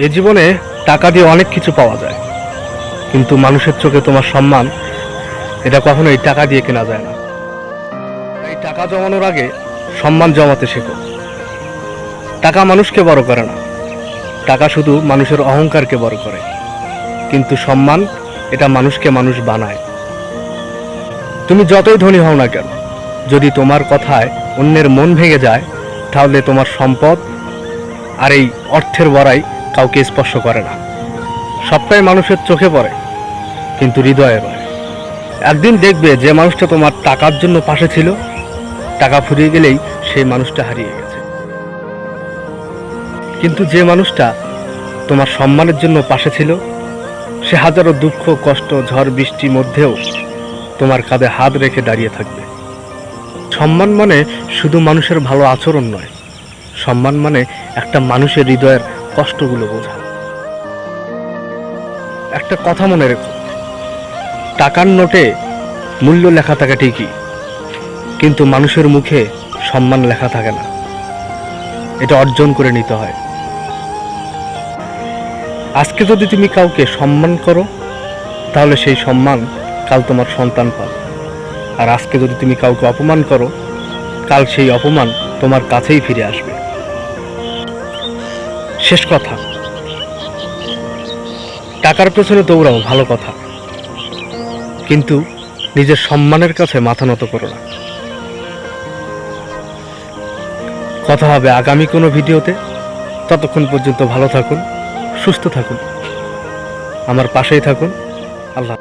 এ জীবনে টাকা দিয়ে অনেক কিছু পাওয়া যায়, কিন্তু মানুষের চোখে তোমার সম্মান এটা কখনোই টাকা দিয়ে কেনা যায় না। এই টাকা জমানোর আগে সম্মান জমাতে শেখো। টাকা মানুষকে বড় করে না, টাকা শুধু মানুষের অহংকারকে বড় করে, কিন্তু সম্মান এটা মানুষকে মানুষ বানায়। তুমি যতই ধনী হও না কেন, যদি তোমার কথায় অন্যের মন ভেঙে যায়, তাহলে তোমার সম্পদ আর এই অর্থের বড়াই কাউকে স্পর্শ করে না। সবটাই মানুষের চোখে পড়ে, কিন্তু হৃদয়ে নয়। একদিন দেখবে যে মানুষটা তোমার টাকার জন্য পাশে ছিল, টাকা ফুরিয়ে গেলেই সেই মানুষটা হারিয়ে গেছে। কিন্তু যে মানুষটা তোমার সম্মানের জন্য পাশে ছিল, সে হাজারো দুঃখ কষ্ট ঝড় বৃষ্টির মধ্যেও তোমার কাঁধে হাত রেখে দাঁড়িয়ে থাকবে। সম্মান মানে শুধু মানুষের ভালো আচরণ নয়, সম্মান মানে একটা মানুষের হৃদয়ের কষ্টগুলো বোঝা। একটা কথা মনে রেখো, টাকার নোটে মূল্য লেখা থাকে ঠিকই, কিন্তু মানুষের মুখে সম্মান লেখা থাকে না। এটা অর্জন করে নিতে হয়। আজকে যদি তুমি কাউকে সম্মান করো, তাহলে সেই সম্মান কাল তোমার সন্তান পাবে। আর আজকে যদি তুমি কাউকে অপমান করো, কাল সেই অপমান তোমার কাছেই ফিরে আসবে। শেষ কথা, টাকার পেছনে দৌড়াও ভালো কথা, কিন্তু নিজের সম্মানের কাছে মাথা নত করো না। কথা হবে আগামী কোনো ভিডিওতে। ততক্ষণ পর্যন্ত ভালো থাকুন, সুস্থ থাকুন, আমার পাশেই থাকুন। আল্লাহ।